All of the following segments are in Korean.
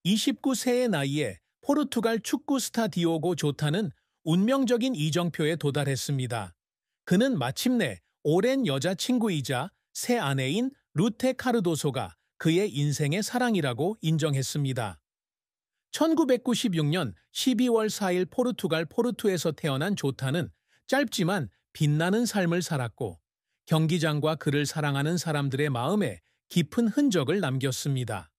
29세의 나이에 포르투갈 축구 스타 디오고 조타는 운명적인 이정표에 도달했습니다. 그는 마침내 오랜 여자친구이자 새 아내인 루테 카르도소가 그의 인생의 사랑이라고 인정했습니다. 1996년 12월 4일 포르투갈 포르투에서 태어난 조타는 짧지만 빛나는 삶을 살았고 경기장과 그를 사랑하는 사람들의 마음에 깊은 흔적을 남겼습니다.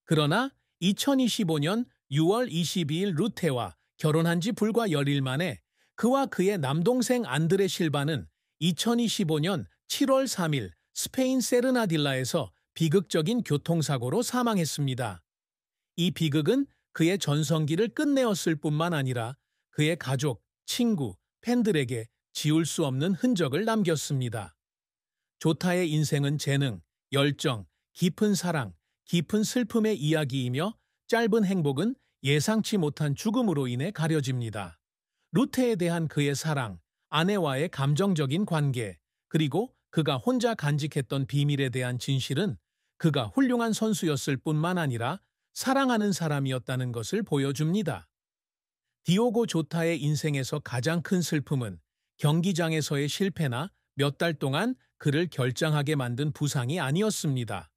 그러나 2025년 6월 22일 루테와 결혼한 지 불과 열일 만에 그와 그의 남동생 안드레 실바는 2025년 7월 3일 스페인 세르나딜라에서 비극적인 교통사고로 사망했습니다. 이 비극은 그의 전성기를 끝내었을 뿐만 아니라 그의 가족, 친구, 팬들에게 지울 수 없는 흔적을 남겼습니다. 조타의 인생은 재능, 열정, 깊은 사랑, 깊은 슬픔의 이야기이며 짧은 행복은 예상치 못한 죽음으로 인해 가려집니다. 루테에 대한 그의 사랑, 아내와의 감정적인 관계, 그리고 그가 혼자 간직했던 비밀에 대한 진실은 그가 훌륭한 선수였을 뿐만 아니라 사랑하는 사람이었다는 것을 보여줍니다. 디오고 조타의 인생에서 가장 큰 슬픔은 경기장에서의 실패나 몇 달 동안 그를 결장하게 만든 부상이 아니었습니다.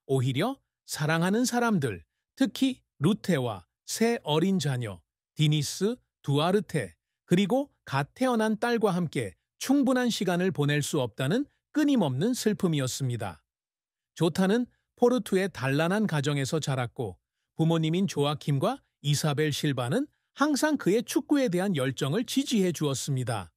오히려 사랑하는 사람들, 특히 루테와 새 어린 자녀, 디니스, 두아르테, 그리고 갓 태어난 딸과 함께 충분한 시간을 보낼 수 없다는 끊임없는 슬픔이었습니다. 조타는 포르투의 단란한 가정에서 자랐고 부모님인 조아킴과 이사벨 실바는 항상 그의 축구에 대한 열정을 지지해 주었습니다.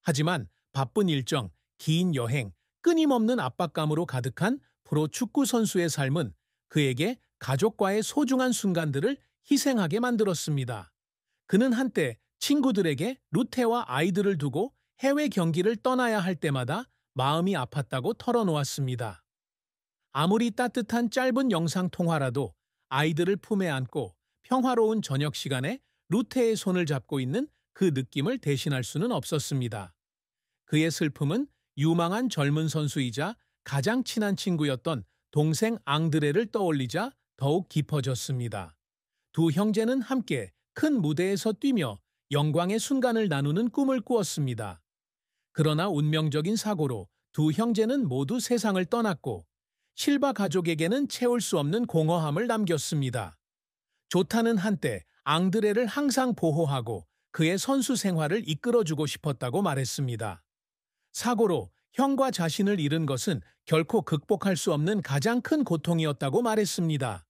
하지만 바쁜 일정, 긴 여행, 끊임없는 압박감으로 가득한 프로 축구 선수의 삶은 그에게 가족과의 소중한 순간들을 희생하게 만들었습니다. 그는 한때 친구들에게 루테와 아이들을 두고 해외 경기를 떠나야 할 때마다 마음이 아팠다고 털어놓았습니다. 아무리 따뜻한 짧은 영상 통화라도 아이들을 품에 안고 평화로운 저녁 시간에 루테의 손을 잡고 있는 그 느낌을 대신할 수는 없었습니다. 그의 슬픔은 유망한 젊은 선수이자 가장 친한 친구였던 동생 앙드레를 떠올리자 더욱 깊어졌습니다. 두 형제는 함께 큰 무대에서 뛰며 영광의 순간을 나누는 꿈을 꾸었습니다. 그러나 운명적인 사고로 두 형제는 모두 세상을 떠났고 실바 가족에게는 채울 수 없는 공허함을 남겼습니다. 조타는 한때 앙드레를 항상 보호하고 그의 선수 생활을 이끌어주고 싶었다고 말했습니다. 사고로 형과 자신을 잃은 것은 결코 극복할 수 없는 가장 큰 고통이었다고 말했습니다.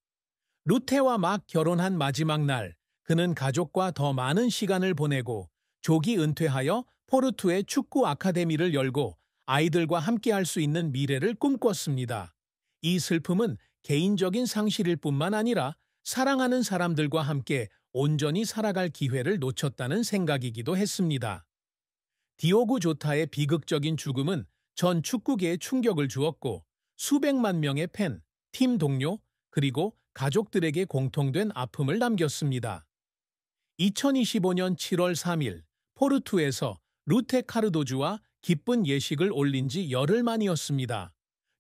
루테와 막 결혼한 마지막 날, 그는 가족과 더 많은 시간을 보내고 조기 은퇴하여 포르투의 축구 아카데미를 열고 아이들과 함께할 수 있는 미래를 꿈꿨습니다. 이 슬픔은 개인적인 상실일 뿐만 아니라 사랑하는 사람들과 함께 온전히 살아갈 기회를 놓쳤다는 생각이기도 했습니다. 디오고 조타의 비극적인 죽음은 전 축구계에 충격을 주었고 수백만 명의 팬, 팀 동료, 그리고 가족들에게 공통된 아픔을 남겼습니다. 2025년 7월 3일 포르투에서 루테 카르도주와 기쁜 예식을 올린 지 열흘 만이었습니다.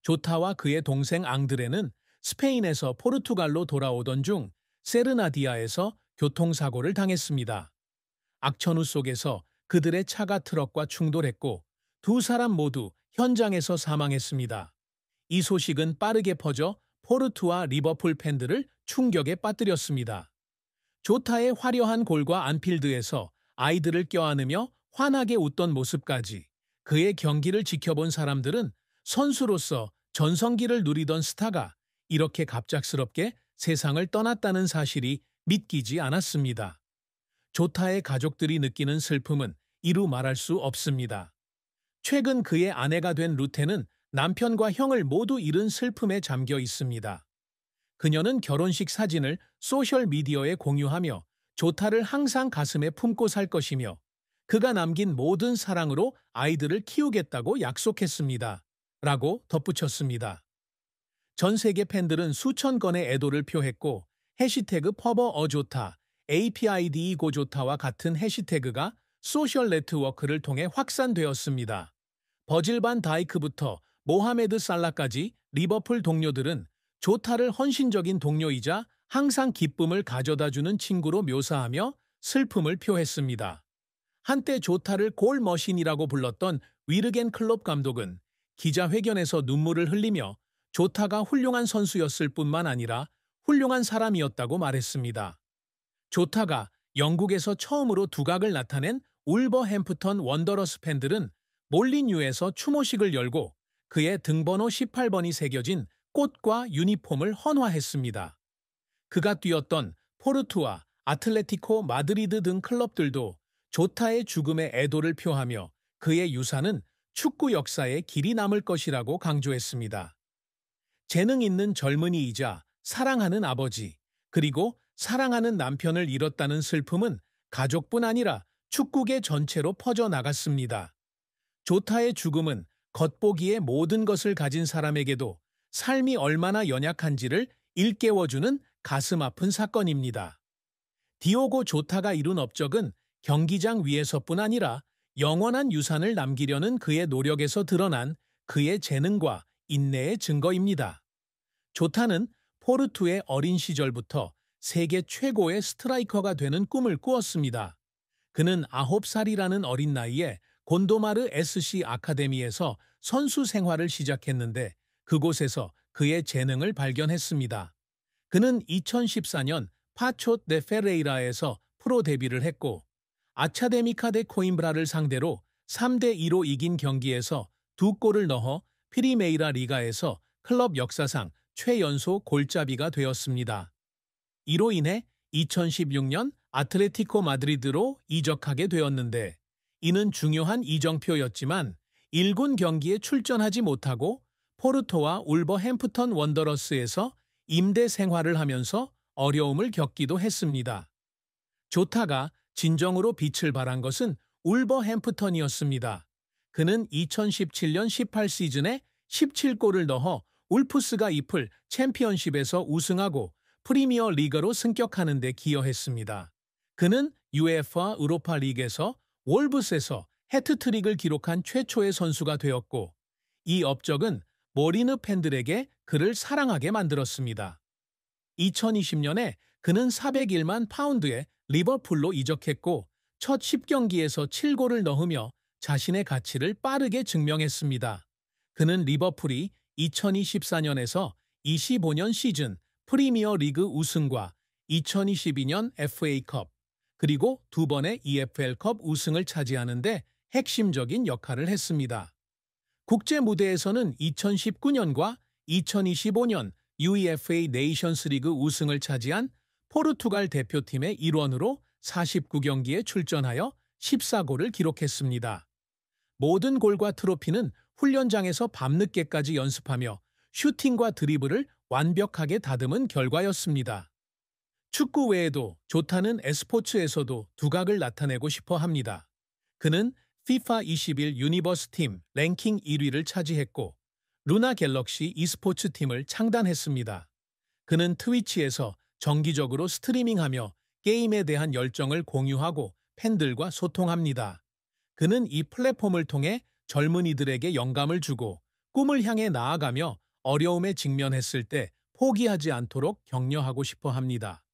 조타와 그의 동생 앙드레는 스페인에서 포르투갈로 돌아오던 중 세르나디아에서 교통사고를 당했습니다. 악천후 속에서 그들의 차가 트럭과 충돌했고 두 사람 모두 현장에서 사망했습니다. 이 소식은 빠르게 퍼져 포르투와 리버풀 팬들을 충격에 빠뜨렸습니다. 조타의 화려한 골과 안필드에서 아이들을 껴안으며 환하게 웃던 모습까지 그의 경기를 지켜본 사람들은 선수로서 전성기를 누리던 스타가 이렇게 갑작스럽게 세상을 떠났다는 사실이 믿기지 않았습니다. 조타의 가족들이 느끼는 슬픔은 이루 말할 수 없습니다. 최근 그의 아내가 된 루테는 남편과 형을 모두 잃은 슬픔에 잠겨 있습니다. 그녀는 결혼식 사진을 소셜미디어에 공유하며 조타를 항상 가슴에 품고 살 것이며 그가 남긴 모든 사랑으로 아이들을 키우겠다고 약속했습니다. 라고 덧붙였습니다. 전 세계 팬들은 수천 건의 애도를 표했고 해시태그 퍼버어조타, APID고조타와 같은 해시태그가 소셜 네트워크를 통해 확산되었습니다. 버질 반 다이크부터 모하메드 살라까지 리버풀 동료들은 조타를 헌신적인 동료이자 항상 기쁨을 가져다주는 친구로 묘사하며 슬픔을 표했습니다. 한때 조타를 골머신이라고 불렀던 위르겐 클롭 감독은 기자회견에서 눈물을 흘리며 조타가 훌륭한 선수였을 뿐만 아니라 훌륭한 사람이었다고 말했습니다. 조타가 영국에서 처음으로 두각을 나타낸 울버햄프턴 원더러스 팬들은 몰리뉴에서 추모식을 열고 그의 등번호 18번이 새겨진 꽃과 유니폼을 헌화했습니다. 그가 뛰었던 포르투와 아틀레티코 마드리드 등 클럽들도 조타의 죽음에 애도를 표하며 그의 유산은 축구 역사에 길이 남을 것이라고 강조했습니다. 재능 있는 젊은이이자 사랑하는 아버지, 그리고 사랑하는 남편을 잃었다는 슬픔은 가족뿐 아니라 축구계 전체로 퍼져나갔습니다. 조타의 죽음은 겉보기에 모든 것을 가진 사람에게도 삶이 얼마나 연약한지를 일깨워주는 가슴 아픈 사건입니다. 디오고 조타가 이룬 업적은 경기장 위에서뿐 아니라 영원한 유산을 남기려는 그의 노력에서 드러난 그의 재능과 인내의 증거입니다. 조타는 포르투의 어린 시절부터 세계 최고의 스트라이커가 되는 꿈을 꾸었습니다. 그는 9살이라는 어린 나이에 곤도마르 SC 아카데미에서 선수 생활을 시작했는데 그곳에서 그의 재능을 발견했습니다. 그는 2014년 파초트 데 페레이라에서 프로 데뷔를 했고 아차데미카 데 코임브라를 상대로 3대2로 이긴 경기에서 2골을 넣어 프리메이라 리가에서 클럽 역사상 최연소 골잡이가 되었습니다. 이로 인해 2016년 아틀레티코 마드리드로 이적하게 되었는데 이는 중요한 이정표였지만 1군 경기에 출전하지 못하고 포르토와 울버햄프턴 원더러스에서 임대 생활을 하면서 어려움을 겪기도 했습니다. 조타가 진정으로 빛을 발한 것은 울버햄프턴이었습니다. 그는 2017년 18시즌에 17골을 넣어 울프스가 이플 챔피언십에서 우승하고 프리미어 리그로 승격하는 데 기여했습니다. 그는 UEFA 유로파 리그에서 월브스에서 해트트릭을 기록한 최초의 선수가 되었고 이 업적은 모리느 팬들에게 그를 사랑하게 만들었습니다. 2020년에 그는 401만 파운드에 리버풀로 이적했고 첫 10경기에서 7골을 넣으며 자신의 가치를 빠르게 증명했습니다. 그는 리버풀이 2024년에서 25년 시즌 프리미어 리그 우승과 2022년 FA컵 그리고 2번의 EFL컵 우승을 차지하는 데 핵심적인 역할을 했습니다. 국제 무대에서는 2019년과 2025년 UEFA 네이션스 리그 우승을 차지한 포르투갈 대표팀의 일원으로 49경기에 출전하여 14골을 기록했습니다. 모든 골과 트로피는 훈련장에서 밤늦게까지 연습하며 슈팅과 드리블을 완벽하게 다듬은 결과였습니다. 축구 외에도 조타는 e스포츠에서도 두각을 나타내고 싶어 합니다. 그는 FIFA 21 유니버스 팀 랭킹 1위를 차지했고 루나 갤럭시 e스포츠 팀을 창단했습니다. 그는 트위치에서 정기적으로 스트리밍하며 게임에 대한 열정을 공유하고 팬들과 소통합니다. 그는 이 플랫폼을 통해 젊은이들에게 영감을 주고 꿈을 향해 나아가며 어려움에 직면했을 때 포기하지 않도록 격려하고 싶어 합니다.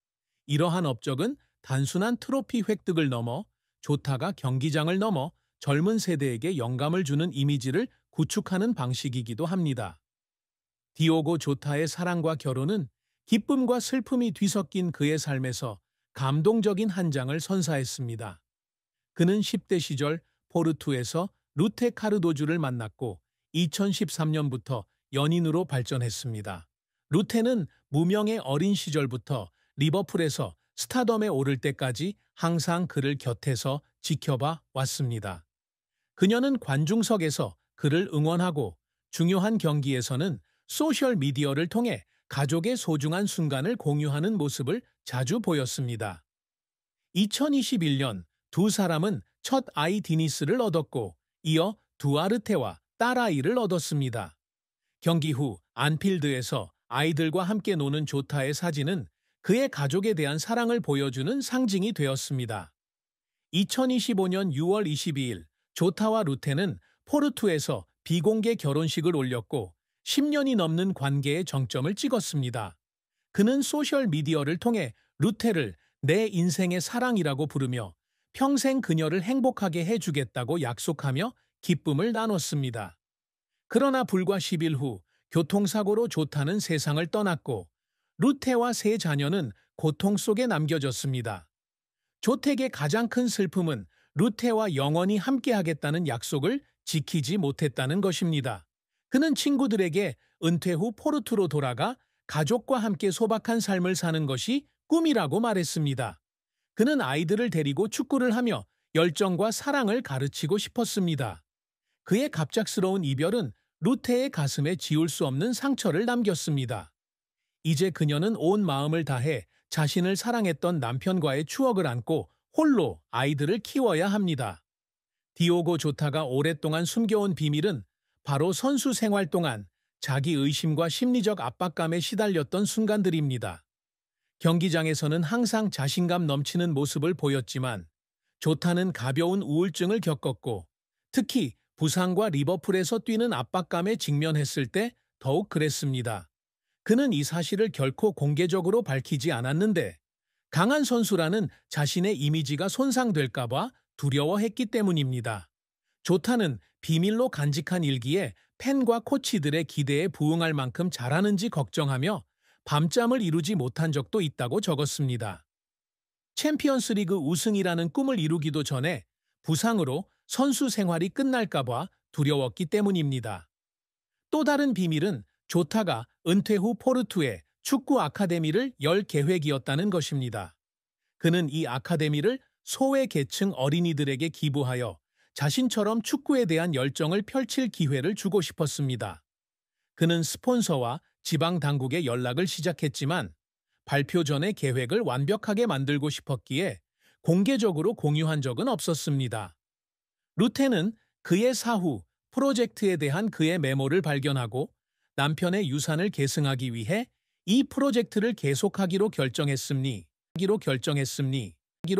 이러한 업적은 단순한 트로피 획득을 넘어 조타가 경기장을 넘어 젊은 세대에게 영감을 주는 이미지를 구축하는 방식이기도 합니다. 디오고 조타의 사랑과 결혼은 기쁨과 슬픔이 뒤섞인 그의 삶에서 감동적인 한 장을 선사했습니다. 그는 10대 시절 포르투에서 루테 카르도주를 만났고 2013년부터 연인으로 발전했습니다. 루테는 무명의 어린 시절부터 리버풀에서 스타덤에 오를 때까지 항상 그를 곁에서 지켜봐 왔습니다. 그녀는 관중석에서 그를 응원하고 중요한 경기에서는 소셜미디어를 통해 가족의 소중한 순간을 공유하는 모습을 자주 보였습니다. 2021년 두 사람은 첫 아이 디니스를 얻었고 이어 두아르테와 딸아이를 얻었습니다. 경기 후 안필드에서 아이들과 함께 노는 조타의 사진은 그의 가족에 대한 사랑을 보여주는 상징이 되었습니다. 2025년 6월 22일 조타와 루테는 포르투에서 비공개 결혼식을 올렸고 10년이 넘는 관계의 정점을 찍었습니다. 그는 소셜미디어를 통해 루테를 내 인생의 사랑이라고 부르며 평생 그녀를 행복하게 해주겠다고 약속하며 기쁨을 나눴습니다. 그러나 불과 10일 후 교통사고로 조타는 세상을 떠났고 루테와 세 자녀는 고통 속에 남겨졌습니다. 조택의 가장 큰 슬픔은 루테와 영원히 함께하겠다는 약속을 지키지 못했다는 것입니다. 그는 친구들에게 은퇴 후 포르투로 돌아가 가족과 함께 소박한 삶을 사는 것이 꿈이라고 말했습니다. 그는 아이들을 데리고 축구를 하며 열정과 사랑을 가르치고 싶었습니다. 그의 갑작스러운 이별은 루테의 가슴에 지울 수 없는 상처를 남겼습니다. 이제 그녀는 온 마음을 다해 자신을 사랑했던 남편과의 추억을 안고 홀로 아이들을 키워야 합니다. 디오고 조타가 오랫동안 숨겨온 비밀은 바로 선수 생활 동안 자기 의심과 심리적 압박감에 시달렸던 순간들입니다. 경기장에서는 항상 자신감 넘치는 모습을 보였지만 조타는 가벼운 우울증을 겪었고 특히 부상과 리버풀에서 뛰는 압박감에 직면했을 때 더욱 그랬습니다. 그는 이 사실을 결코 공개적으로 밝히지 않았는데 강한 선수라는 자신의 이미지가 손상될까봐 두려워했기 때문입니다. 조타는 비밀로 간직한 일기에 팬과 코치들의 기대에 부응할 만큼 잘하는지 걱정하며 밤잠을 이루지 못한 적도 있다고 적었습니다. 챔피언스리그 우승이라는 꿈을 이루기도 전에 부상으로 선수 생활이 끝날까봐 두려웠기 때문입니다. 또 다른 비밀은 조타가 은퇴 후 포르투에 축구 아카데미를 열 계획이었다는 것입니다. 그는 이 아카데미를 소외 계층 어린이들에게 기부하여 자신처럼 축구에 대한 열정을 펼칠 기회를 주고 싶었습니다. 그는 스폰서와 지방 당국에 연락을 시작했지만 발표 전에 계획을 완벽하게 만들고 싶었기에 공개적으로 공유한 적은 없었습니다. 루테는 그의 사후 프로젝트에 대한 그의 메모를 발견하고 남편의 유산을 계승하기 위해 이 프로젝트를 계속하기로 결정했음니